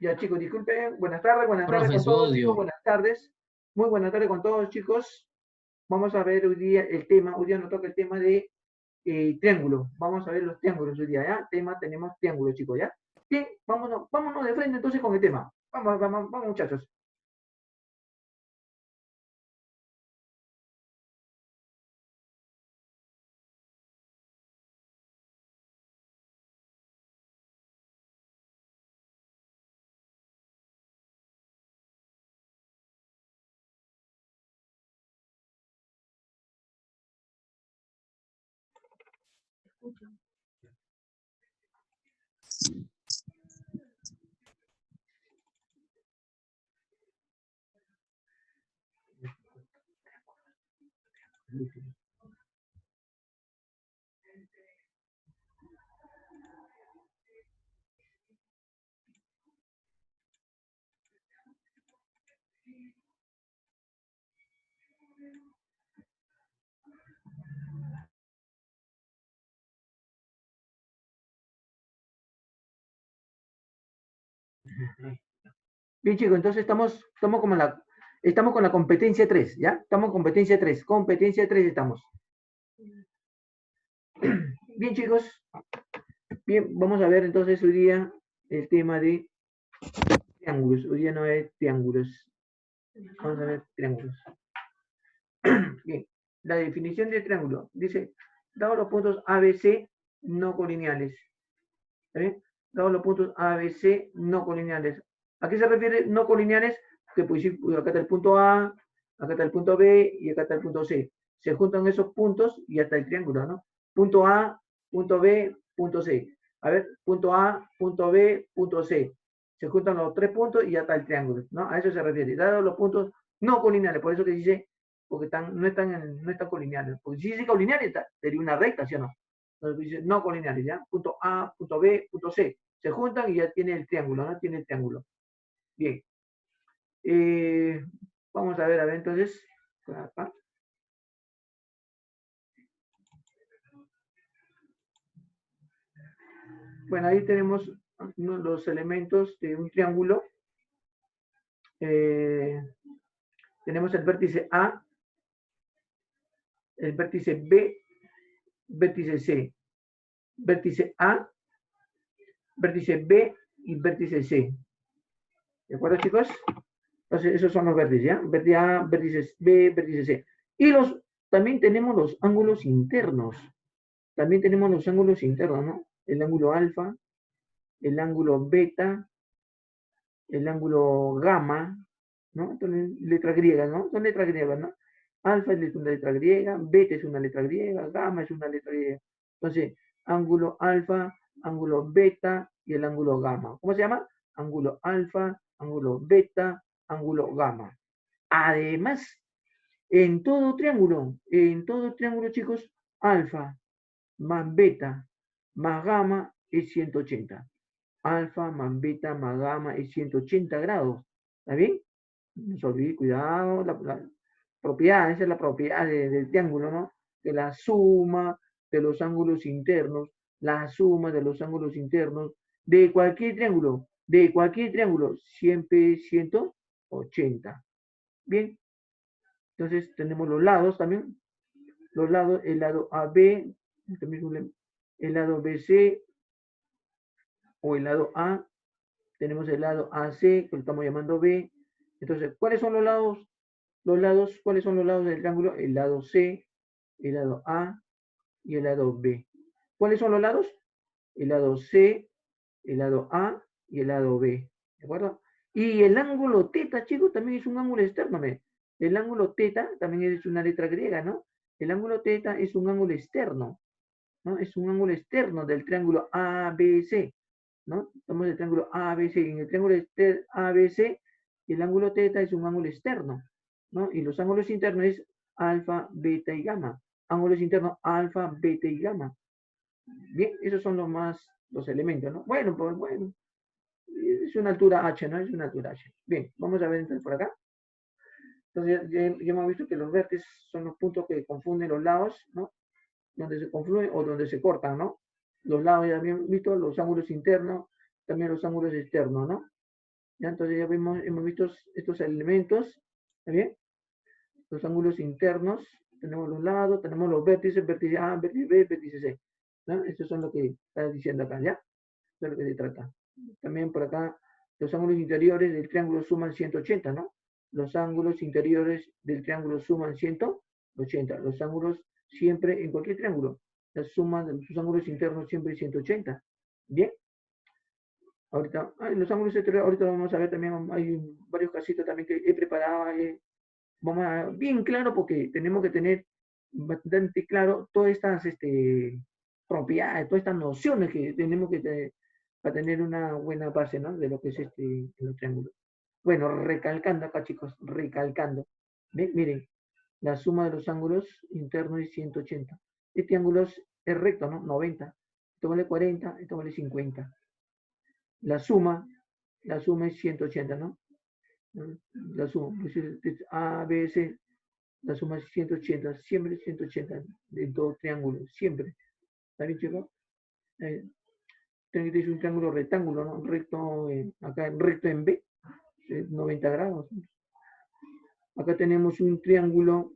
Ya, chicos, disculpen. Buenas tardes Profe, con su todos, chicos. audio. Buenas tardes. Muy buenas tardes con todos, chicos. Vamos a ver hoy día el tema. Hoy día nos toca el tema de triángulo. Vamos a ver los triángulos hoy día, ¿ya? Tema, tenemos triángulos, chicos, ¿ya? Bien, vámonos de frente entonces con el tema. Vamos, muchachos. Bien, chicos, entonces estamos con la competencia 3, ¿ya? Estamos en competencia 3. Competencia 3 estamos. Bien, chicos. Bien, vamos a ver entonces hoy día el tema de triángulos. Hoy día no hay triángulos. Vamos a ver triángulos. Bien, la definición de triángulo. Dice, dado los puntos ABC no colineales. ¿Eh? Dado los puntos ABC no colineales. ¿A qué se refiere no colineales? Que pues, acá está el punto A, acá está el punto B y acá está el punto C. Se juntan esos puntos y hasta el triángulo, ¿no? Punto A, punto B, punto C. A ver, punto A, punto B, punto C. Se juntan los tres puntos y ya está el triángulo, ¿no? A eso se refiere. Dado los puntos no colineales, por eso que dice, porque no están colineales. Porque si dice colineales, sería una recta, ¿sí o no? Entonces dice no colineales, ¿ya? Punto A, punto B, punto C. Se juntan y ya tiene el triángulo, ¿no? Tiene el triángulo. Bien. Eh, vamos a ver, entonces. Acá. Bueno, ahí tenemos los elementos de un triángulo. Tenemos el vértice A, el vértice B, vértice C. Vértice A, vértice B y vértice C. ¿De acuerdo, chicos? Entonces, esos son los vértices, ¿ya? Vértice A, vértice B, vértice C. Y también tenemos los ángulos internos. También tenemos los ángulos internos, ¿no? El ángulo alfa, el ángulo beta, el ángulo gamma, ¿no? Entonces, letras griegas, ¿no? Son letras griegas, ¿no? Alfa es una letra griega, beta es una letra griega, gamma es una letra griega. Entonces, ángulo alfa, ángulo beta y el ángulo gamma. ¿Cómo se llama? Ángulo alfa, ángulo beta, ángulo gamma. Además, en todo triángulo, chicos, alfa más beta más gamma es 180. Alfa más beta más gamma es 180 grados. ¿Está bien? No se olvide, cuidado, la propiedad, esa es la propiedad del triángulo, ¿no? Que la suma de los ángulos internos, la suma de los ángulos internos de cualquier triángulo, siempre es 180. Bien, entonces tenemos los lados también, los lados, el lado AB, el lado BC o el lado A, tenemos el lado AC, que lo estamos llamando B. Entonces, ¿cuáles son los lados? ¿Cuáles son los lados del triángulo? El lado C, el lado A y el lado B. ¿Cuáles son los lados? El lado C, el lado A y el lado B. ¿De acuerdo? Y el ángulo teta, chicos, también es un ángulo externo. El ángulo teta también es una letra griega, ¿no? El ángulo teta es un ángulo externo, ¿no? Es un ángulo externo del triángulo ABC, ¿no? Estamos en el triángulo ABC. En el triángulo ABC, el ángulo teta es un ángulo externo, ¿no? Y los ángulos internos es alfa, beta y gamma. Ángulos internos alfa, beta y gamma. Bien, esos son los elementos, ¿no? Bueno, pues bueno, es una altura H, ¿no? Es una altura H. Bien, vamos a ver entonces por acá. Entonces ya hemos visto que los vértices son los puntos que confunden los lados, ¿no? Donde se confluyen o donde se cortan, ¿no? Los lados ya habían visto, los ángulos internos, también los ángulos externos, ¿no? ¿Ya? Entonces ya hemos visto estos elementos, ¿está bien? Los ángulos internos, tenemos los lados, tenemos los vértices, vértice A, vértice B, vértice C, ¿no? Estos son lo que está diciendo acá, ¿ya? De lo que se trata. También por acá, los ángulos interiores del triángulo suman 180, ¿no? Los ángulos interiores del triángulo suman 180. Los ángulos siempre, en cualquier triángulo, la suma de sus ángulos internos siempre es 180. Bien. Ahorita, los ángulos exteriores, ahorita vamos a ver también, hay varios casitos también que he preparado, vamos a, bien claro, porque tenemos que tener bastante claro todas estas propiedades, todas estas nociones que tenemos que para tener una buena base, ¿no? De lo que es los triángulos. Bueno, recalcando acá, chicos, recalcando. ¿Ven? Miren, la suma de los ángulos internos es 180. Este ángulo es recto, ¿no? 90. Esto vale 40, esto vale 50. La suma es 180, ¿no? La suma, A, B, C, la suma es 180, siempre 180 de dos triángulos, siempre. ¿Está bien, chicos? Este es un triángulo rectángulo, ¿no? Recto, acá recto en B, 90 grados. Acá tenemos un triángulo.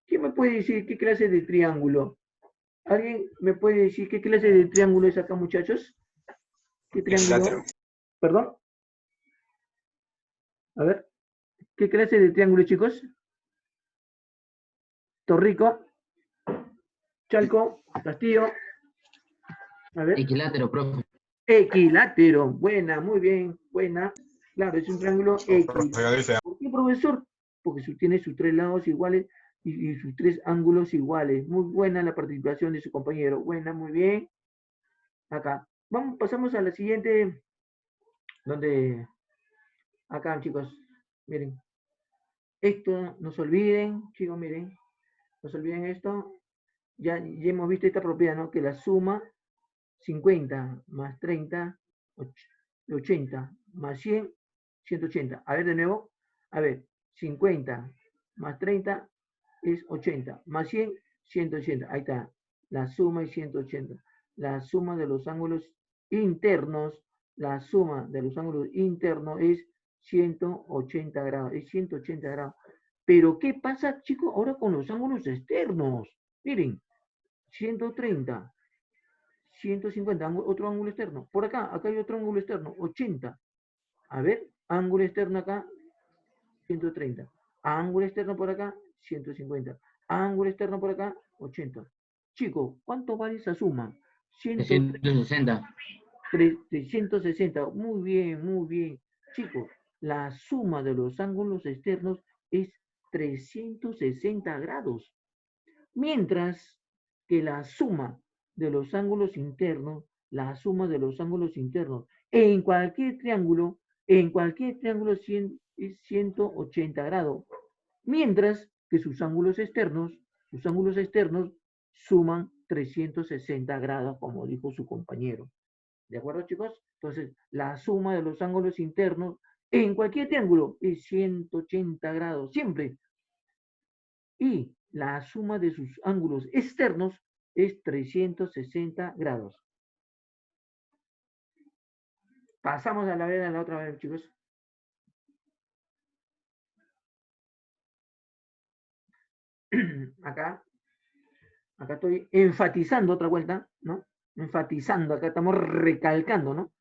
¿Quién me puede decir qué clase de triángulo? ¿Alguien me puede decir qué clase de triángulo es acá, muchachos? ¿Qué triángulo? Equilátero. ¿Perdón? A ver, ¿qué clase de triángulo, chicos? Torrico, Chalco, Castillo. A ver. Equilátero, profe. Equilátero. Buena, muy bien, buena. Claro, es un triángulo equilátero. ¿Por qué, profesor? Porque tiene sus tres lados iguales y sus tres ángulos iguales. Muy buena la participación de su compañero. Buena, muy bien. Acá. Pasamos a la siguiente. Donde, acá, chicos, miren. Esto, no se olviden, chicos, miren. No se olviden esto. Ya hemos visto esta propiedad, ¿no? Que la suma 50 más 30, 80 más 100, 180. A ver de nuevo. A ver, 50 más 30 es 80. Más 100, 180. Ahí está. La suma es 180. La suma de los ángulos internos, la suma de los ángulos internos es 180 grados. Es 180 grados. Pero, ¿qué pasa, chicos, ahora con los ángulos externos? Miren, 130. 150, otro ángulo externo. Por acá hay otro ángulo externo, 80. A ver, ángulo externo acá, 130. Ángulo externo por acá, 150. Ángulo externo por acá, 80. Chicos, ¿cuánto vale esa suma? 360. 360. Muy bien, muy bien. Chicos, la suma de los ángulos externos es 360 grados. Mientras que la suma de los ángulos internos, la suma de los ángulos internos en cualquier triángulo es 180 grados. Mientras que sus ángulos externos suman 360 grados, como dijo su compañero. ¿De acuerdo, chicos? Entonces, la suma de los ángulos internos en cualquier triángulo es 180 grados, siempre. Y la suma de sus ángulos externos es 360 grados. Pasamos a la otra vez, chicos. Acá estoy enfatizando otra vuelta, ¿no? Enfatizando, acá estamos recalcando, ¿no?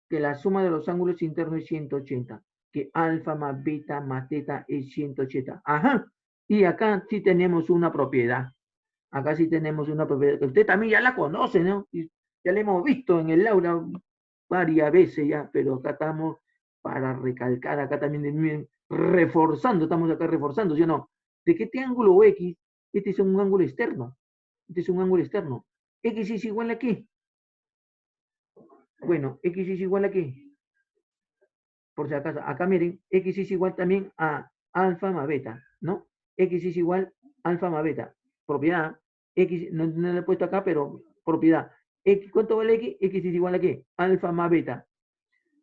Que la suma de los ángulos internos es 180, que alfa más beta más teta es 180. Ajá. Y acá sí tenemos una propiedad. Acá sí tenemos una propiedad que usted también ya la conoce, ¿no? Y ya la hemos visto en el aula varias veces ya, pero acá estamos para recalcar, acá también reforzando, estamos acá reforzando, ¿sí o no? ¿De qué triángulo X? Este es un ángulo externo. Este es un ángulo externo. X es igual a qué? Bueno, X es igual a qué? Por si acaso, acá miren, X es igual también a alfa más beta, ¿no? X es igual a alfa más beta. Propiedad, X, no lo he puesto acá, pero propiedad. X, ¿cuánto vale X? X es igual a qué? Alfa más beta.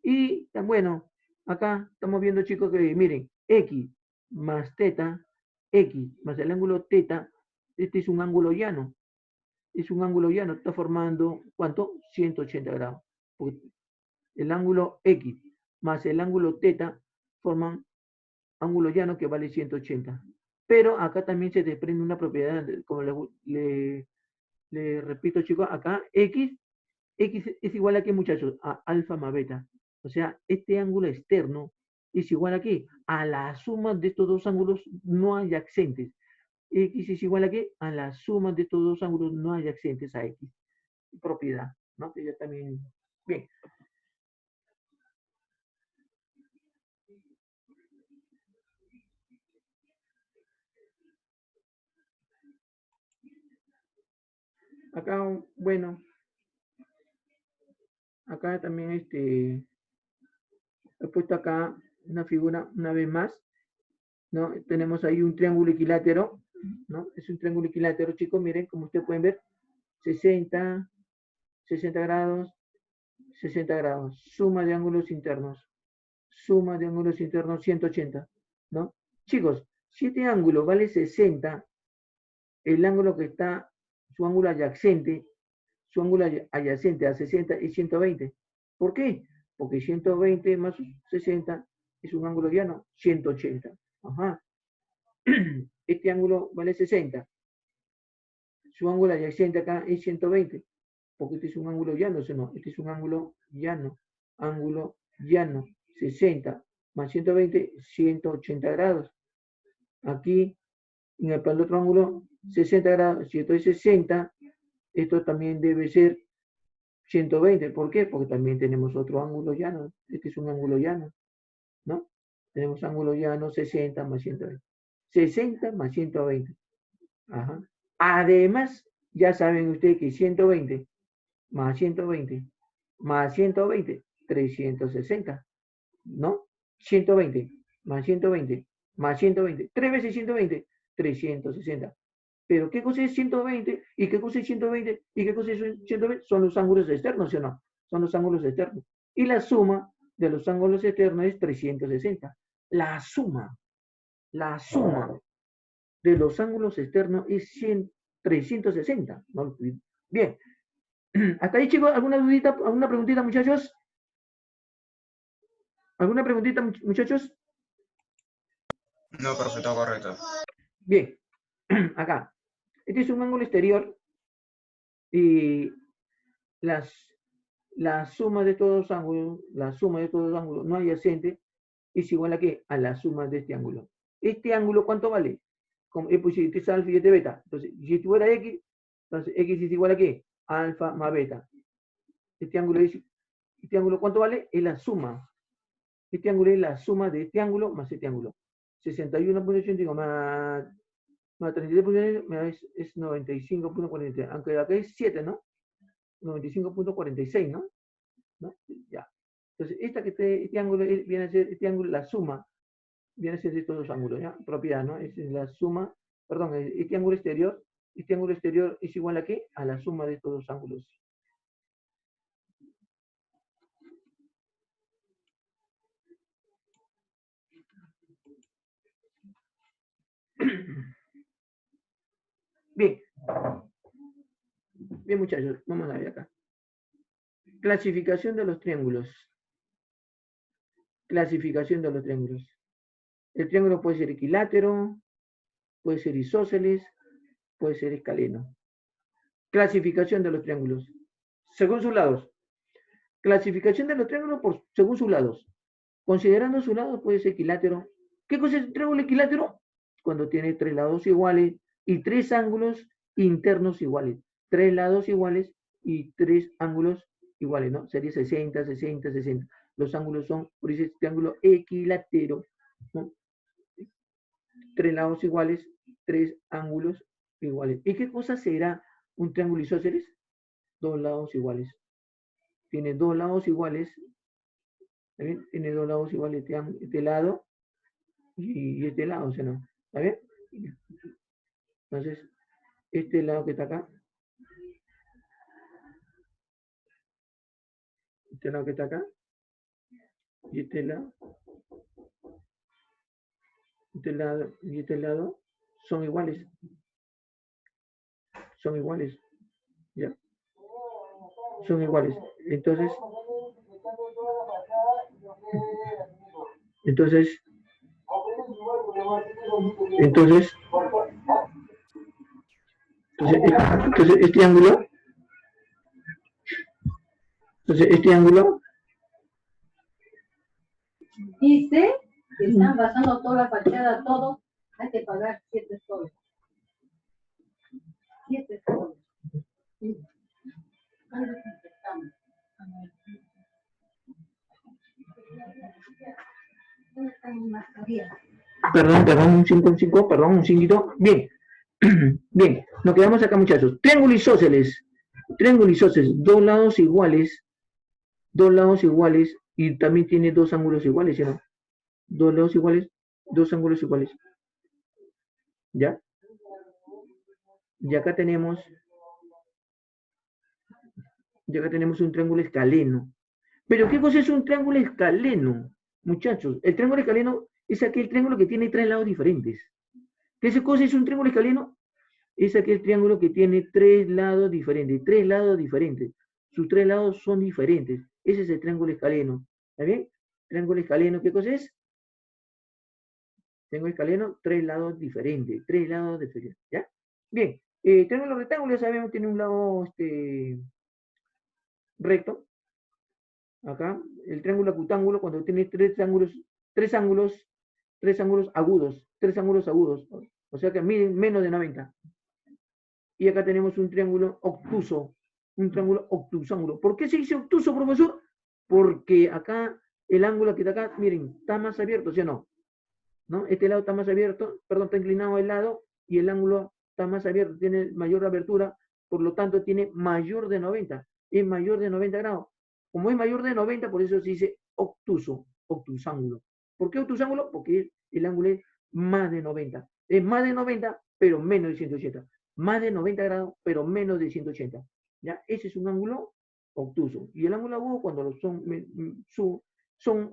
Y, bueno, acá estamos viendo, chicos, que miren, X más teta, X más el ángulo teta, este es un ángulo llano. Es un ángulo llano, está formando, ¿cuánto? 180 grados. el ángulo X más el ángulo θ forman ángulo llano que vale 180. Pero acá también se desprende una propiedad, como le repito, chicos, acá X es igual a qué, muchachos, a alfa más beta. O sea, este ángulo externo es igual a qué, a la suma de estos dos ángulos no adyacentes. X es igual a qué, a la suma de estos dos ángulos no adyacentes a X. Propiedad, ¿no? Que ya también, bien. Acá, bueno, acá también he puesto acá una figura una vez más, ¿no? Tenemos ahí un triángulo equilátero, ¿no? Es un triángulo equilátero, chicos, miren, como ustedes pueden ver, 60, 60 grados, 60 grados, suma de ángulos internos, 180, ¿no? Chicos, si este ángulo vale 60, el ángulo que está, su ángulo adyacente a 60 es 120. ¿Por qué? Porque 120 más 60 es un ángulo llano, 180. Ajá. Este ángulo vale 60. Su ángulo adyacente acá es 120. Porque este es un ángulo llano, no, este es un ángulo llano. Ángulo llano, 60 más 120, 180 grados. Aquí, en el otro ángulo, 60 grados. Si esto es 60, esto también debe ser 120. ¿Por qué? Porque también tenemos otro ángulo llano. Este es un ángulo llano, ¿no? Tenemos ángulo llano 60 más 120. 60 más 120. Ajá. Además, ya saben ustedes que 120 más 120 más 120, 360, ¿no? 120 más 120 más 120, 3 veces 120, 360. Pero ¿qué cosa es 120? ¿Y qué cosa es 120? ¿Y qué cosa es 120? Son los ángulos externos, ¿sí o no? Son los ángulos externos. Y la suma de los ángulos externos es 360. La suma de los ángulos externos es 360. ¿No? Bien. Hasta ahí, chicos, ¿alguna dudita, alguna preguntita, muchachos? ¿Alguna preguntita, muchachos? No, perfecto, correcto. Bien. Acá. Este es un ángulo exterior y la suma de todos los ángulos, no adyacente, es igual a qué? A la suma de este ángulo. ¿Este ángulo cuánto vale? Como, pues si este es alfa y este beta. Entonces, si fuera X, entonces X es igual a qué? Alfa más beta. Este ángulo ¿cuánto vale? Es la suma. Este ángulo es la suma de este ángulo más este ángulo. 61.85 más 33.9 es 95.43. Aunque acá es 7, ¿no? 95.46, ¿no? Ya. Entonces, este ángulo viene a ser, este ángulo, la suma, viene a ser de todos los ángulos, ¿ya? Propiedad, ¿no? Es la suma, perdón, este ángulo exterior es igual a qué? A la suma de todos los ángulos. Bien. Bien, muchachos, vamos a ver acá. Clasificación de los triángulos. Clasificación de los triángulos. El triángulo puede ser equilátero, puede ser isósceles, puede ser escaleno. Clasificación de los triángulos. Según sus lados. Clasificación de los triángulos según sus lados. Considerando sus lados puede ser equilátero. ¿Qué cosa es el triángulo equilátero? Cuando tiene 3 lados iguales y 3 ángulos internos iguales. 3 lados iguales y 3 ángulos iguales, ¿no? Sería 60, 60, 60. Los ángulos son, por eso es triángulo equilátero, ¿no? 3 lados iguales, 3 ángulos iguales. ¿Y qué cosa será un triángulo isósceles? 2 lados iguales. Tiene 2 lados iguales. ¿Está bien? Tiene 2 lados iguales este lado y este lado, o sea, ¿no? ¿Está bien? Entonces, este lado que está acá, este lado que está acá, y este lado y este lado son iguales. Son iguales. ¿Ya? Son iguales. Entonces, Entonces, este ángulo, dice que están basando toda la fachada, todo, hay que pagar 7 soles. 7 soles. Sí. Perdón, un 5, perdón, un 5. Bien, bien, nos quedamos acá, muchachos. Triángulo isósceles, dos lados iguales, y también tiene dos ángulos iguales, ¿sí no? Dos lados iguales, dos ángulos iguales. ¿Ya? Y acá tenemos un triángulo escaleno. Pero, ¿qué cosa es un triángulo escaleno? Muchachos, el triángulo escaleno es aquel triángulo que tiene tres lados diferentes. ¿Qué cosa es un triángulo escaleno? Es aquel triángulo que tiene tres lados diferentes. Sus tres lados son diferentes. Ese es el triángulo escaleno. ¿Está bien? Triángulo escaleno, ¿qué cosa es? Triángulo escaleno, tres lados diferentes. ¿Ya? Bien. Triángulo rectángulo, ya sabemos, tiene un lado recto. Acá, el triángulo acutángulo, cuando tiene tres ángulos agudos, o sea que miden menos de 90. Y acá tenemos un triángulo obtuso, un triángulo obtusángulo. ¿Por qué se dice obtuso, profesor? Porque acá, el ángulo que está acá, miren, está más abierto, ¿sí o no? ¿No? Este lado está más abierto, perdón, está inclinado el lado, y el ángulo está más abierto, tiene mayor abertura, por lo tanto tiene mayor de 90, es mayor de 90 grados. Como es mayor de 90, por eso se dice obtuso, obtusángulo. ¿Por qué obtusángulo? Porque el ángulo es más de 90. Es más de 90, pero menos de 180. Más de 90 grados, pero menos de 180. ¿Ya? Ese es un ángulo obtuso. Y el ángulo agudo, cuando son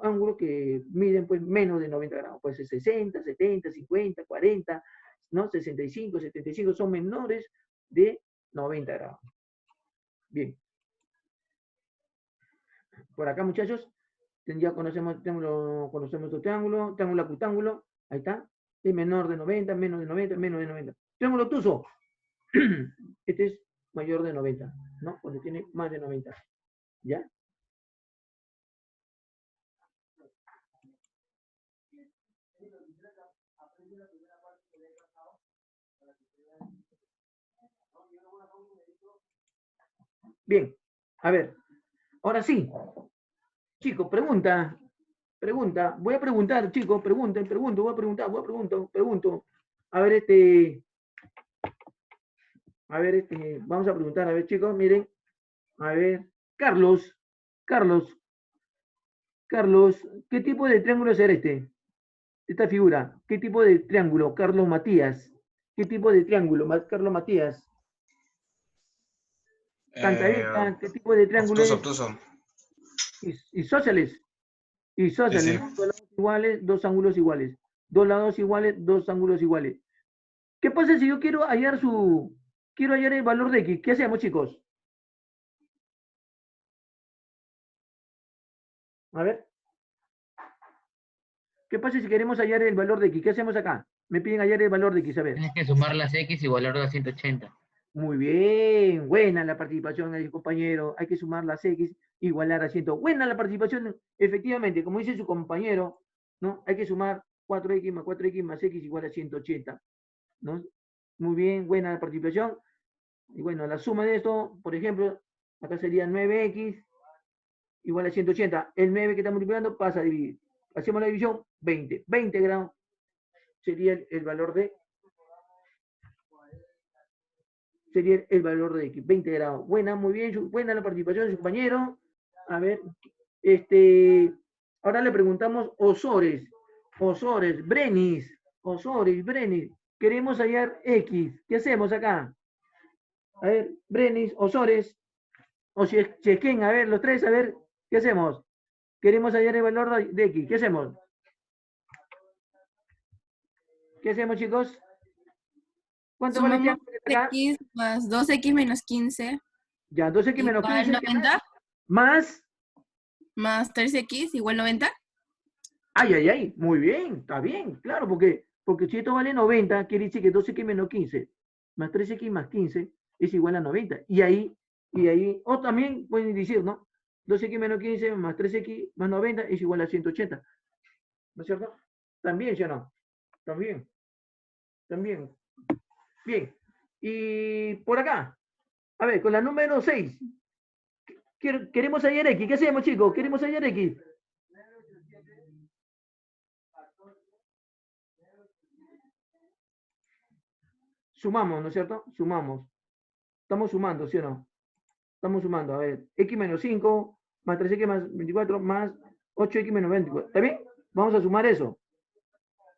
ángulos que miden pues menos de 90 grados. Puede ser 60, 70, 50, 40, ¿no? 65, 75, son menores de 90 grados. Bien. Por acá, muchachos, ya conocemos otro triángulo acutángulo, ahí está, es menor de 90, menos de 90, menos de 90. Triángulo obtuso, este es mayor de 90, ¿no? Cuando tiene más de 90, ¿ya? Bien, a ver, ahora sí, chicos, pregunta, voy a preguntar, chicos, pregunto. A ver, vamos a preguntar, a ver, chicos, miren, a ver, Carlos, ¿qué tipo de triángulo será esta figura? ¿Qué tipo de triángulo, Carlos Matías? ¿Qué tipo de triángulo, Carlos Matías? Cantareta, ¿qué tipo de triángulo es? Obtuso. Isósceles, Sí, sí. ¿no? Dos lados iguales, dos ángulos iguales. Dos lados iguales, dos ángulos iguales. ¿Qué pasa si yo quiero hallar el valor de X? ¿Qué hacemos, chicos? A ver. ¿Qué pasa si queremos hallar el valor de X? ¿Qué hacemos acá? Me piden hallar el valor de X, a ver. Tienes que sumar las X y igualarlo a 180. Muy bien, buena la participación del compañero. Hay que sumar las X, igualar a 100. Buena la participación, efectivamente, como dice su compañero, ¿no? Hay que sumar 4X más 4X más X igual a 180, ¿no? Muy bien, buena la participación. Y bueno, la suma de esto, por ejemplo, acá sería 9X igual a 180. El 9 que está multiplicando pasa a dividir. Hacemos la división, 20. 20 grados sería el valor de X, 20 grados. Buena, muy bien, buena la participación de su compañero. A ver, ahora le preguntamos Osores, Brenis. Queremos hallar X. ¿Qué hacemos acá? A ver, Brenis, Osores, o Chequen, a ver, los tres, a ver, ¿qué hacemos? Queremos hallar el valor de X. ¿Qué hacemos? ¿Qué hacemos, chicos? ¿Cuánto vale Sumamos X más 2X menos 15. Ya, 2X menos 15. 90. Más Más 3X igual 90. Ay, ay, ay, muy bien, está bien, claro, porque si esto vale 90, quiere decir que 2x menos 15 más 3x más 15 es igual a 90. O también pueden decir, ¿no? 2x menos 15 más 3x más 90 es igual a 180. ¿No es cierto? También, ¿sí o no? También. Bien. Y por acá, a ver, con la número 6. Queremos hallar X. ¿Qué hacemos, chicos? Queremos hallar X. Sumamos, ¿no es cierto? Sumamos. Estamos sumando, ¿sí o no? Estamos sumando. A ver, X menos 5 más 3X más 24 más 8X menos 24. ¿Está bien? Vamos a sumar eso.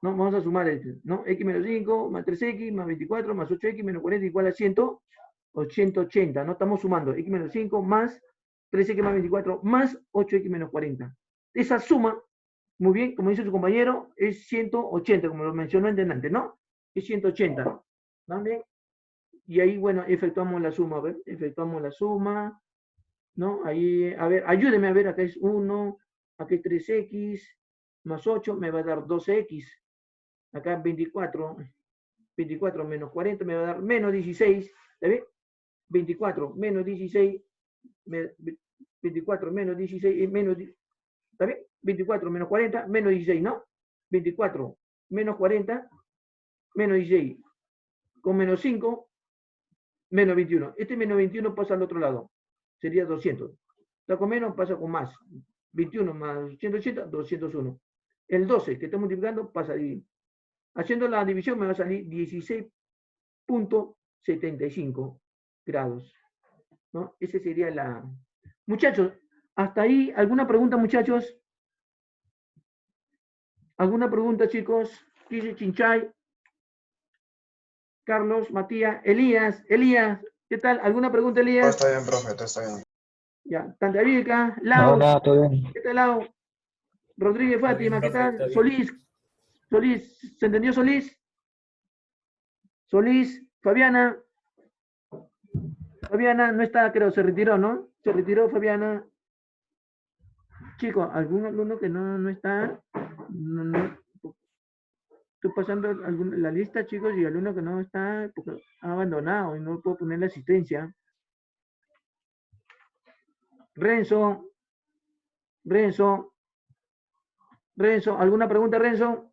¿No? Vamos a sumar este, ¿no? X menos 5 más 3X más 24 más 8X menos 40 igual a 180, ¿no? Estamos sumando X menos 5 más 3X más 24 más 8X menos 40. Esa suma, muy bien, como dice su compañero, es 180, como lo mencionó en delante, ¿no? Es 180. ¿También? Y ahí, bueno, efectuamos la suma, a ver, efectuamos la suma, ¿no? Ahí, a ver, ayúdeme a ver, acá es 1, acá es 3X, más 8, me va a dar 12X. Acá 24 menos 40 me va a dar menos 16, ¿está bien? 24 menos 16, 24 menos 16, menos, ¿está bien? 24 menos 40, menos 16, ¿no? 24 menos 40, menos 16, con menos 5, menos 21. Este menos 21 pasa al otro lado, sería 200. Está con menos, pasa con más. 21 más 180, 201. El 12 que está multiplicando pasa a dividir. Haciendo la división me va a salir 16.75 grados. ¿No? Ese sería la... Muchachos, hasta ahí, ¿alguna pregunta, muchachos? ¿Alguna pregunta, chicos? Dice Chinchay, Carlos, Matías, Elías, ¿qué tal? ¿Alguna pregunta, Todo Elías? está bien, profe, todo está bien. Ya, Tantavilca, Lau, No, todo bien. ¿qué tal, Lau? Rodríguez Fátima, ¿qué tal? Solís, ¿se entendió Solís? Solís, Fabiana no está, creo, se retiró, ¿no? Se retiró Fabiana. Chicos, ¿algún alumno que no está? No. Estoy pasando la lista, chicos, y alumno que no está porque ha abandonado y no puedo poner la asistencia. Renzo, ¿alguna pregunta, Renzo?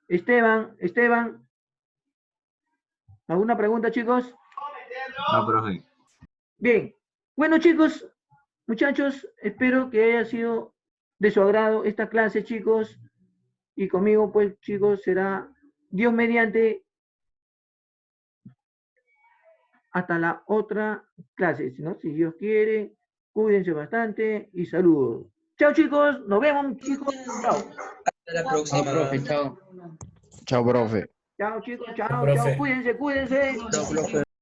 Esteban, ¿alguna pregunta, chicos? No, profe. Bien, bueno, chicos, muchachos, espero que haya sido de su agrado esta clase, chicos, y conmigo, pues, chicos, será Dios mediante hasta la otra clase, ¿no? Si Dios quiere, cuídense bastante y saludos. Chao, chicos, nos vemos, chicos, chao. Hasta la próxima. Chao, profe, chao. Chao, profe. Chao, chicos, chao, cuídense. Chao, profe.